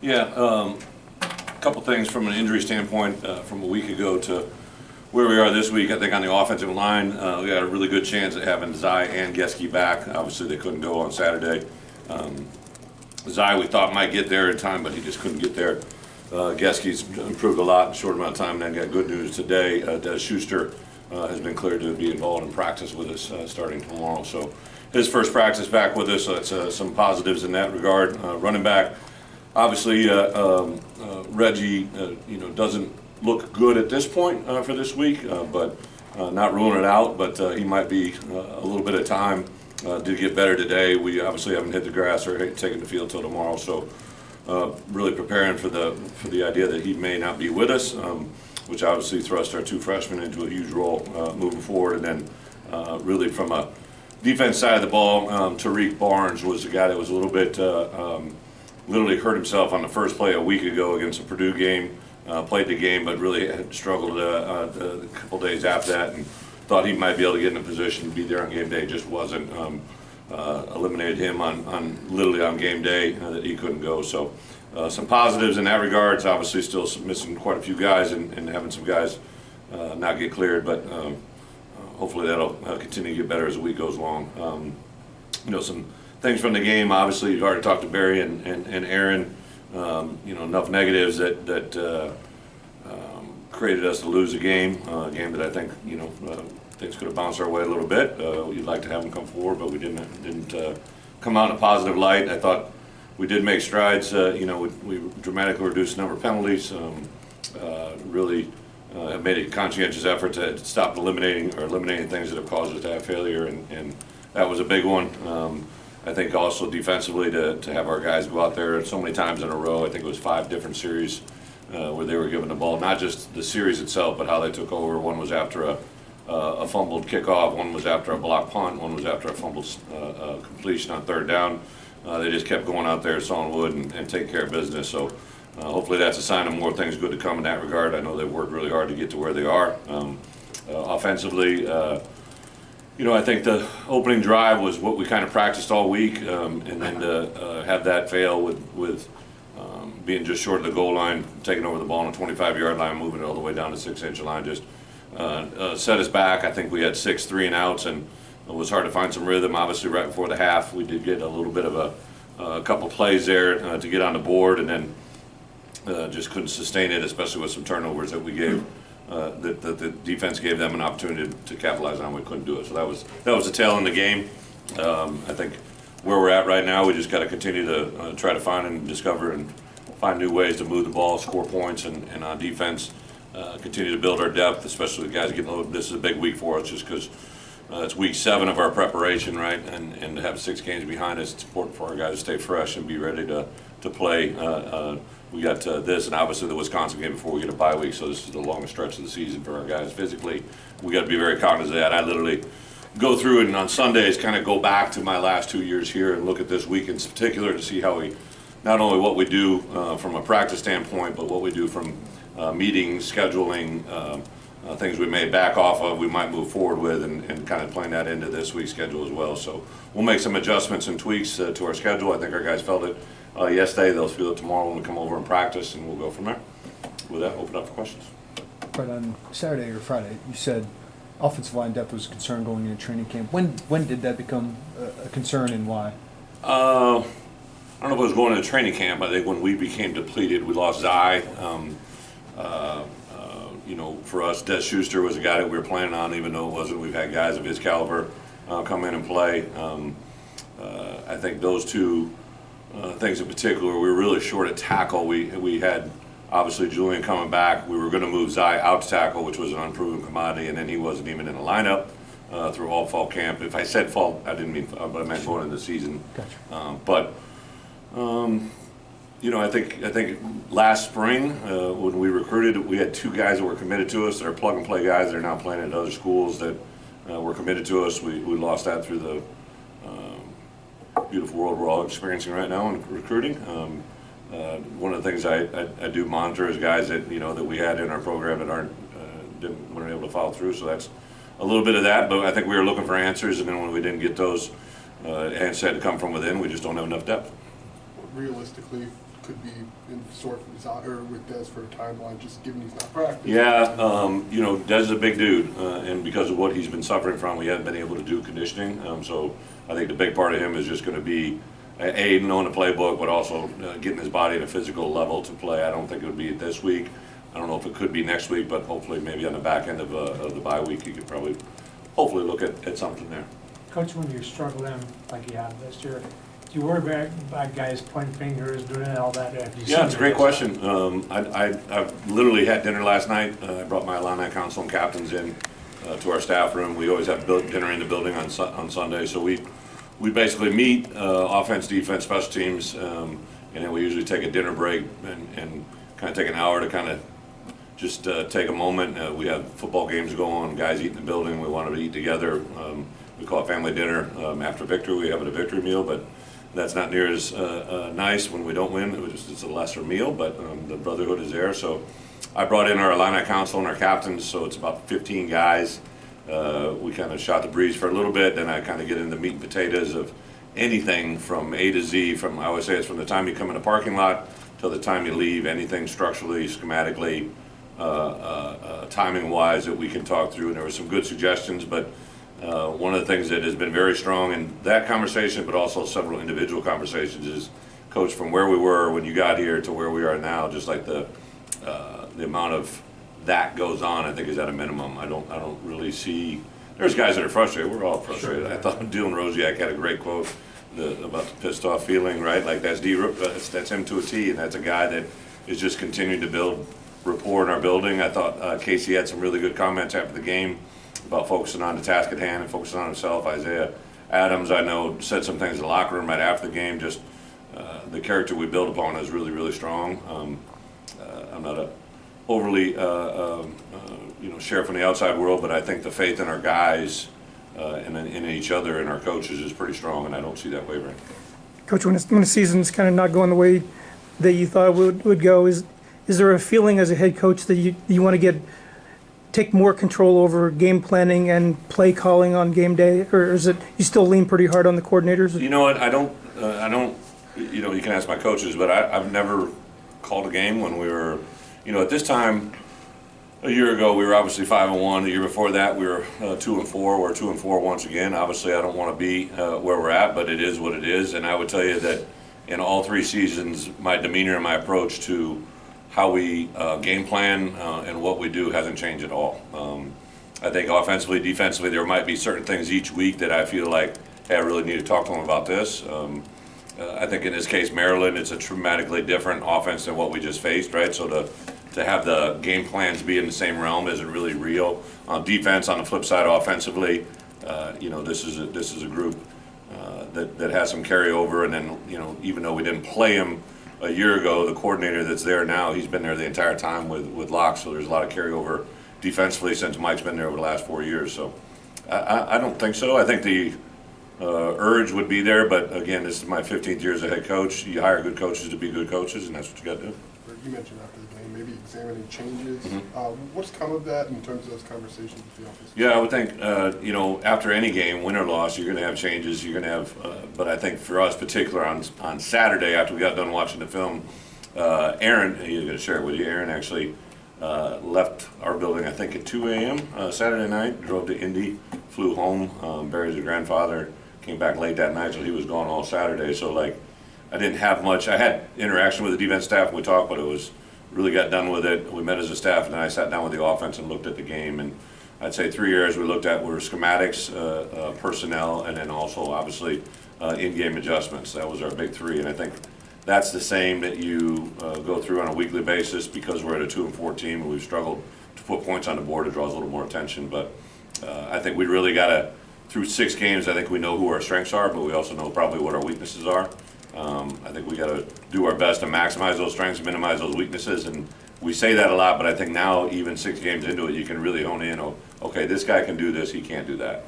Yeah, a couple things from an injury standpoint from a week ago to where we are this week. I think on the offensive line, we got a really good chance of having Zai and Geske back. Obviously, they couldn't go on Saturday. Zai, we thought might get there in time, but he just couldn't get there. Geske's improved a lot in a short amount of time, and then got good news today. Dez Shuster has been cleared to be involved in practice with us starting tomorrow. So his first practice back with us, so that's some positives in that regard. Running back, obviously, Reggie, doesn't look good at this point for this week, but not ruling it out. But he might be a little bit of time to get better today. We obviously haven't hit the grass or taken the field till tomorrow, so really preparing for the idea that he may not be with us, which obviously thrust our two freshmen into a huge role moving forward. And then really from a defense side of the ball, Tariq Barnes was the guy that was a little bit literally hurt himself on the first play a week ago against a Purdue game. Played the game, but really had struggled a couple days after that, and thought he might be able to get in a position to be there on game day. Just wasn't. Eliminated him literally on game day that he couldn't go. So some positives in that regards. Obviously, still missing quite a few guys and having some guys not get cleared, but hopefully that'll continue to get better as the week goes along. Some things from the game. Obviously, you've already talked to Barry and Aaron. Enough negatives that created us to lose a game that I think things could have bounced our way a little bit. We'd like to have them come forward, but we didn't come out in a positive light. I thought we did make strides. We dramatically reduced the number of penalties. Really have made a conscientious effort to stop eliminating things that have caused us to have failure, and that was a big one. I think also defensively to have our guys go out there so many times in a row. I think it was 5 different series where they were given the ball, not just the series itself, but how they took over. One was after a fumbled kickoff, one was after a blocked punt, one was after a fumbled completion on third down. They just kept going out there, sawing wood, and taking care of business. So hopefully that's a sign of more things good to come in that regard. I know they've worked really hard to get to where they are. Offensively, I think the opening drive was what we kind of practiced all week, and then to have that fail with being just short of the goal line, taking over the ball on a 25-yard line, moving it all the way down to 6-inch line, just set us back. I think we had 6 3-and-outs, and it was hard to find some rhythm. Obviously, right before the half, we did get a little bit of a couple plays there to get on the board, and then just couldn't sustain it, especially with some turnovers that we gave. That the defense gave them an opportunity to capitalize on. We couldn't do it, so that was a tail in the game. I think where we're at right now, we just got to continue to try to find and discover and find new ways to move the ball, score points, and on defense, continue to build our depth, especially the guys getting a little. This is a big week for us, just because it's week 7 of our preparation, right? And to have 6 games behind us, it's important for our guys to stay fresh and be ready to play. We got this, and obviously the Wisconsin game before we get a bye week, so this is the longest stretch of the season for our guys physically. We got to be very cognizant of that. I literally go through and on Sundays kind of go back to my last 2 years here and look at this week in particular to see how we, not only what we do from a practice standpoint, but what we do from meetings, scheduling, things we may back off of, we might move forward with, and kind of playing that into this week's schedule as well. So we'll make some adjustments and tweaks to our schedule. I think our guys felt it yesterday. They'll feel it tomorrow when we come over and practice, and we'll go from there. With that, open up for questions. But on Saturday or Friday, you said offensive line depth was a concern going into training camp. When did that become a concern, and why? I don't know if it was going into training camp. I think when we became depleted, we lost Zai. For us, Dez Shuster was a guy that we were planning on, even though it wasn't. We've had guys of his caliber come in and play. I think those two things in particular, we were really short at tackle. We had obviously Julian coming back. We were going to move Zai out to tackle, which was an unproven commodity, and then he wasn't even in the lineup through all fall camp. If I said fall, I didn't mean, but I meant going into the season. Gotcha. I think last spring when we recruited, we had 2 guys that were committed to us that are plug-and-play guys that are now playing at other schools that were committed to us. We lost that through the beautiful world we're all experiencing right now in recruiting. One of the things I do monitor is guys that that we had in our program that weren't able to follow through. So that's a little bit of that. But I think we were looking for answers, and then when we didn't get those answers had to come from within. We just don't have enough depth. Realistically, could be in store for with Dez for a timeline, just given he's not practicing? Yeah, you know, Dez is a big dude, and because of what he's been suffering from, we haven't been able to do conditioning. So I think the big part of him is just going to be knowing the playbook, but also getting his body at a physical level to play. I don't think it would be this week. I don't know if it could be next week, but hopefully maybe on the back end of the bye week, you could probably hopefully look at something there. Coach, when you're struggling like you have this year, do you worry about guys pointing fingers, doing all that? Yeah, it's a great question. I literally had dinner last night. I brought my Illini council and captains in to our staff room. We always have dinner in the building on Sunday, so we basically meet, offense, defense, special teams, and then we usually take a dinner break and kind of take an hour to kind of just take a moment. We have football games go on, guys eat in the building. We want to eat together. We call it family dinner. After victory, we have a victory meal, but that's not near as nice when we don't win. It's a lesser meal, but the brotherhood is there. So I brought in our Illini council and our captains, so it's about 15 guys. We kind of shot the breeze for a little bit, then I kind of get into the meat and potatoes of anything from A to Z. I always say it's from the time you come in the parking lot till the time you leave, anything structurally, schematically, timing-wise that we can talk through. And there were some good suggestions, but one of the things that has been very strong in that conversation, but also several individual conversations, is, Coach, from where we were when you got here to where we are now, just like the amount of that goes on, I think, is at a minimum. I don't really see. There's guys that are frustrated. We're all frustrated. Sure. I thought Dylan Rosiak had a great quote about the pissed off feeling, right? Like that's him to a T, and that's a guy that is just continuing to build rapport in our building. I thought Casey had some really good comments after the game about focusing on the task at hand and focusing on himself. Isaiah Adams, I know, said some things in the locker room right after the game. Just the character we build upon is really, really strong. I'm not a overly share from the outside world, but I think the faith in our guys and in each other and our coaches is pretty strong, and I don't see that wavering. Coach, when the season's kind of not going the way that you thought it would go, is there a feeling as a head coach that you want to take more control over game planning and play calling on game day, or is it you still lean pretty hard on the coordinators? You know what? I don't. You know, you can ask my coaches, but I've never called a game when we were. You know, at this time, a year ago, we were obviously 5-1. The year before that, we were 2-4. We're 2-4 once again. Obviously, I don't want to be where we're at, but it is what it is. And I would tell you that in all 3 seasons, my demeanor and my approach to how we game plan and what we do hasn't changed at all. I think offensively, defensively, there might be certain things each week that I feel like, hey, I really need to talk to them about this. I think in this case, Maryland, it's a dramatically different offense than what we just faced, right? So to have the game plans be in the same realm isn't really real. On defense, on the flip side, offensively, this is a group that has some carryover. And then, even though we didn't play him a year ago, the coordinator that's there now, he's been there the entire time with Locke. So there's a lot of carryover defensively since Mike's been there over the last 4 years. So I don't think so. I think the urge would be there, but again, this is my 15th year as a head coach. You hire good coaches to be good coaches, and that's what you got to do. You mentioned after the game, maybe examining changes. Mm-hmm. What's come of that in terms of those conversations with the office? Yeah, I would think, after any game, win or loss, you're going to have changes. You're going to have, but I think for us, particular on Saturday, after we got done watching the film, Aaron, he's going to share it with you. Aaron actually left our building, I think, at 2 a.m. Saturday night, drove to Indy, flew home, buried his grandfather, came back late that night, so he was gone all Saturday. So, I didn't have much. I had interaction with the defense staff and we talked, but it was really got done with it. We met as a staff, and then I sat down with the offense and looked at the game. And I'd say 3 areas we looked at were schematics, personnel, and then also, obviously, in-game adjustments. That was our big 3, and I think that's the same that you go through on a weekly basis because we're at a 2-4 team and we've struggled to put points on the board. It draws a little more attention, but I think we really got to, through 6 games, I think we know who our strengths are, but we also know probably what our weaknesses are. I think we got to do our best to maximize those strengths, minimize those weaknesses, and we say that a lot, but I think now, even 6 games into it, you can really hone in, okay, this guy can do this, he can't do that.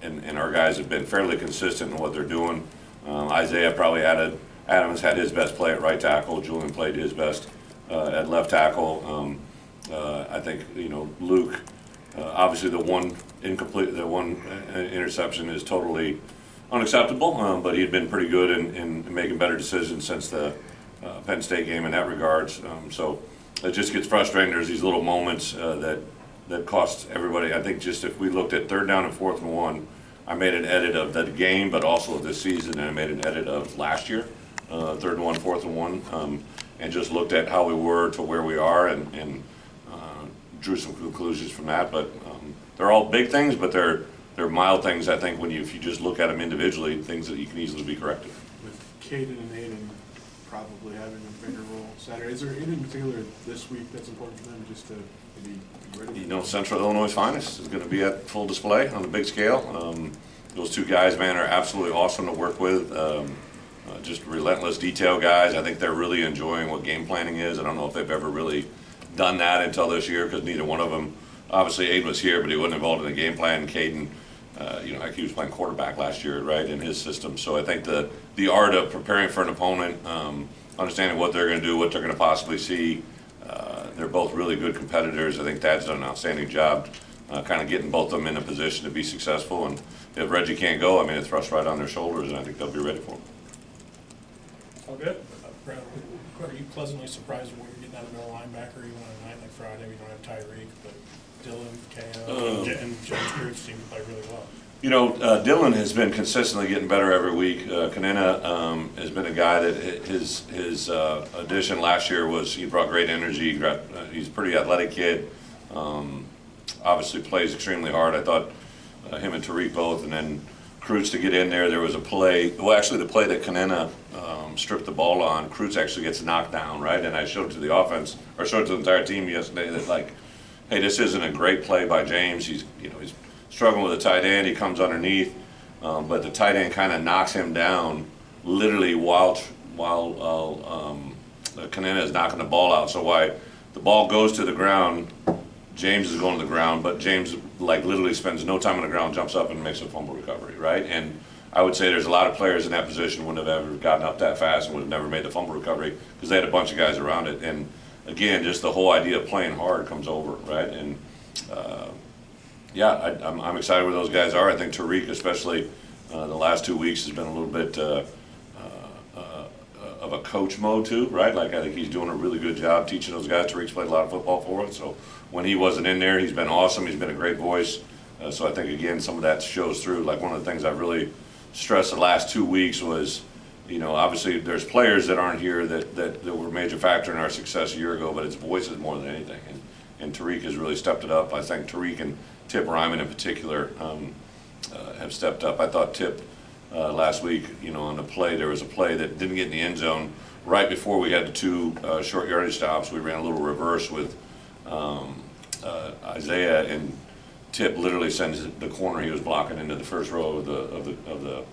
And our guys have been fairly consistent in what they're doing. Isaiah probably Adams had his best play at right tackle. Julian played his best at left tackle. I think, Luke, obviously the one interception is totally unacceptable, but he had been pretty good in making better decisions since the Penn State game in that regards. So it just gets frustrating. There's these little moments that cost everybody. I think just if we looked at 3rd down and 4th and 1, I made an edit of the game, but also of this season, and I made an edit of last year, 3rd and 1, 4th and 1, and just looked at how we were to where we are and drew some conclusions from that. But they're all big things, but they're mild things. I think if you just look at them individually, things that you can easily be corrected. With Caden and Aiden probably having a bigger role Saturday, is there anything in particular this week that's important for them just to maybe be ready? You know, Central Illinois' finest is going to be at full display on the big scale. Those 2 guys, man, are absolutely awesome to work with. Just relentless detail guys. I think they're really enjoying what game planning is. I don't know if they've ever really done that until this year, because neither one of them, obviously Aiden was here, but he wasn't involved in the game plan. Caden, you know, like he was playing quarterback last year, right, in his system. So I think the art of preparing for an opponent, understanding what they're going to do, what they're going to possibly see, they're both really good competitors. I think Dad's done an outstanding job kind of getting both of them in a position to be successful. And if Reggie can't go, I mean, it thrusts right on their shoulders, and I think they'll be ready for him. All good. Brad, are you pleasantly surprised when you're getting out of middle linebacker, even on a night like Friday? We don't have Tyreek, but Dylan, KO, and James Cruz seem to play really well. You know, Dylan has been consistently getting better every week. Kanena has been a guy that his addition last year was he brought great energy. He's a pretty athletic kid. Obviously plays extremely hard. I thought him and Tariq both, and then Cruz to get in there. There was a play. Well, actually, the play that Kanena stripped the ball on, Cruz actually gets knocked down, right? And I showed it to the offense, or showed it to the entire team yesterday that, like, hey, this isn't a great play by James. He's struggling with a tight end. He comes underneath, but the tight end kind of knocks him down literally while Kanena is knocking the ball out. So why the ball goes to the ground, James is going to the ground, but James like literally spends no time on the ground, jumps up and makes a fumble recovery, right? And I would say there's a lot of players in that position wouldn't have ever gotten up that fast and would have never made the fumble recovery because they had a bunch of guys around it. And again, just the whole idea of playing hard comes over, right? And yeah, I'm excited where those guys are. I think Tariq, especially the last 2 weeks, has been a little bit of a coach mode too, right? Like I think he's doing a really good job teaching those guys. Tariq's played a lot of football for us, so when he wasn't in there, he's been awesome. He's been a great voice. So I think again, some of that shows through. Like one of the things I've really stressed the last 2 weeks was, you know, obviously there's players that aren't here that were a major factor in our success a year ago, but it's voices more than anything. And Tariq has really stepped it up. I think Tariq and Tip Ryman in particular have stepped up. I thought Tip last week, you know, on the play, there was a play that didn't get in the end zone. Right before we had the 2 short yardage stops, we ran a little reverse with Isaiah, and Tip literally sends the corner he was blocking into the first row of the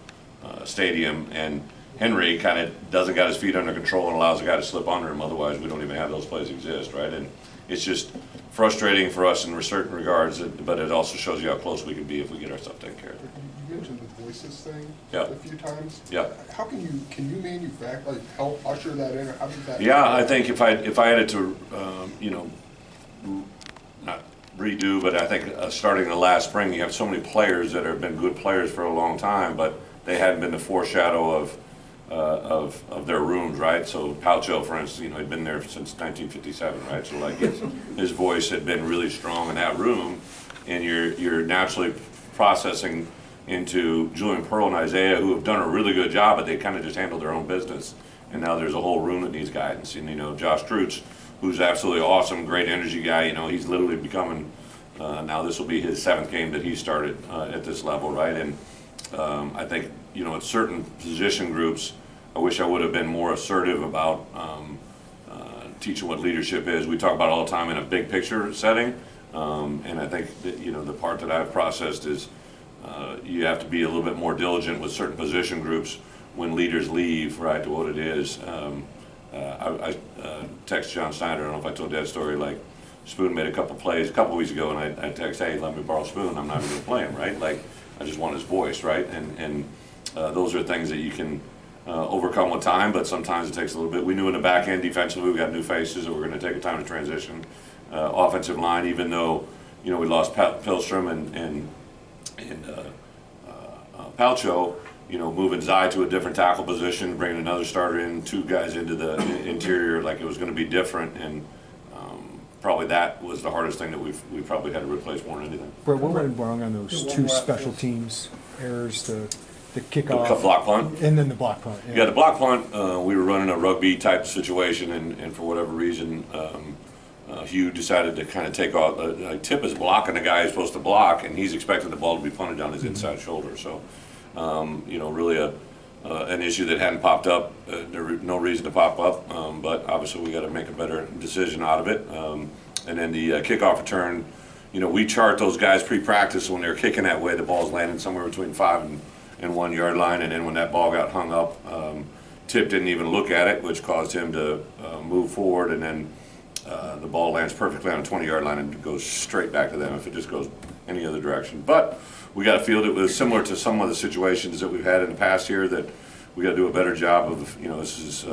stadium, and Henry kind of doesn't got his feet under control and allows the guy to slip under him. Otherwise, we don't even have those plays exist, right? And it's just frustrating for us in certain regards, but it also shows you how close we can be if we get our stuff taken care of. You mentioned the voices thing Yeah. a few times. Yeah. How can you manufacture, like, help usher that in, or how does that? Yeah, I think if I had it to, you know, not redo, but I think starting the last spring, you have so many players that have been good players for a long time, but they hadn't been the foreshadow of their rooms, right? So Palcho, for instance, you know, he'd been there since 1957, right? So like his voice had been really strong in that room, and you're naturally processing into Julian Pearl and Isaiah, who have done a really good job, but they kind of just handled their own business. And now there's a whole room that needs guidance. And you know, Josh Krutz, who's absolutely awesome, great energy guy. You know, he's literally becoming. Now this will be his 7th game that he started at this level, right? And I think, you know, at certain position groups, I wish I would have been more assertive about teaching what leadership is. We talk about it all the time in a big picture setting, and I think that, you know, the part that I've processed is you have to be a little bit more diligent with certain position groups when leaders leave, right, to what it is. I text John Snyder, I don't know if I told that story, like Spoon made a couple plays a couple weeks ago, and I text, hey, let me borrow Spoon, I'm not even going to play him, right? Like, I just want his voice, right? And those are things that you can overcome with time, but sometimes it takes a little bit. We knew in the back end defensively we got new faces that we're going to take a time to transition. Offensive line, even though, you know, we lost Pilstrom and Palcho, moving Zai to a different tackle position, bringing another starter in, 2 guys into the interior, like it was going to be different, and probably that was the hardest thing that we probably had to replace more than anything. Brett, what went wrong on those One 2 more special after. teams errors, the The kickoff block punt. and then the block punt? Yeah, the block punt, we were running a rugby type situation, and for whatever reason, Hugh decided to kind of take off. Tip is blocking the guy who's supposed to block, and he's expecting the ball to be punted down his inside shoulder. So, really an issue that hadn't popped up. There was no reason to pop up, but obviously we got to make a better decision out of it. And then the kickoff return, we chart those guys pre-practice when they're kicking that way. The ball's landing somewhere between 5 and 1 yard line, and then when that ball got hung up, Tip didn't even look at it, which caused him to move forward, and then the ball lands perfectly on a 20-yard line and goes straight back to them if it just goes any other direction. But we got a feel it was similar to some of the situations that we've had in the past here, that we got to do a better job of. This is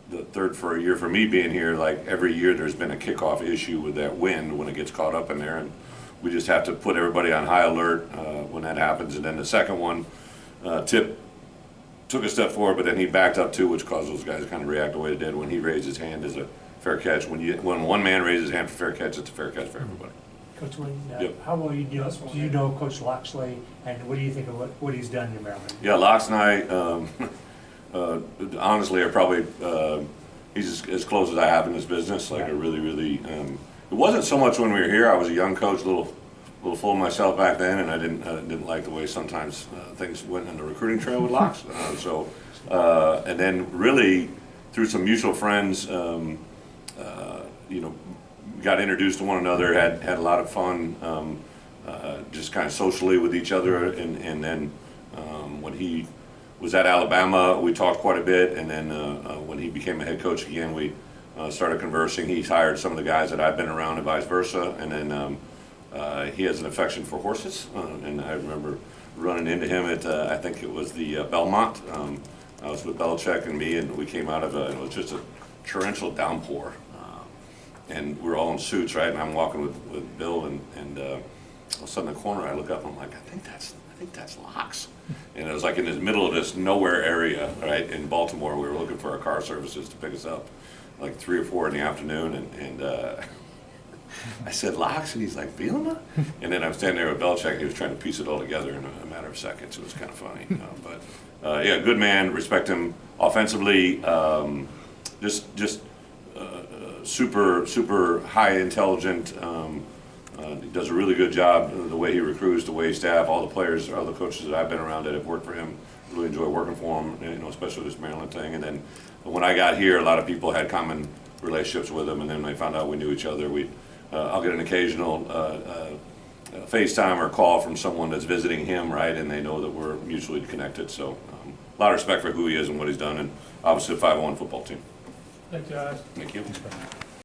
the third for a year for me being here. Like every year, there's been a kickoff issue with that wind when it gets caught up in there, and we just have to put everybody on high alert when that happens. And then the second one, Tip took a step forward, but then he backed up too, which caused those guys to kind of react the way they did when he raised his hand as a fair catch. When one man raises his hand for fair catch, it's a fair catch for everybody. Coach Wayne, Yep. how well do you know Coach Lockley, and what do you think of what he's done in Maryland? Yeah, Locks and I, honestly, are probably he's as close as I have in this business. Like, I really. It wasn't so much when we were here. I was a young coach, a little full of myself back then, and I didn't like the way sometimes things went on the recruiting trail with Locks. And then really through some mutual friends, got introduced to one another, had a lot of fun, just kind of socially with each other, and then when he was at Alabama, we talked quite a bit, and then when he became a head coach again, we started conversing. He's hired some of the guys that I've been around and vice versa, and then he has an affection for horses, and I remember running into him at, I think it was the Belmont. I was with Belichick and me, and we came out of it was just a torrential downpour. And we're all in suits, right? And I'm walking with Bill, and all of a sudden in the corner, I look up, and I'm like, I think that's Locks. And it was like in the middle of this nowhere area, right, in Baltimore. We were looking for our car services to pick us up, like 3 or 4 in the afternoon, and I said, Locks? And he's like, Bielema? And then I'm standing there with Belichick, and he was trying to piece it all together in a matter of seconds. It was kind of funny. Yeah, good man. Respect him offensively. Just super high intelligent. He does a really good job the way he recruits, the way he staff, all the players, all the coaches that I've been around that have worked for him. Really enjoy working for him, especially this Maryland thing. And then when I got here, a lot of people had common relationships with him, and then they found out we knew each other. I'll get an occasional FaceTime or call from someone that's visiting him, right, and they know that we're mutually connected. So a lot of respect for who he is and what he's done, and obviously a 501 football team. Thank you, guys. Thank you.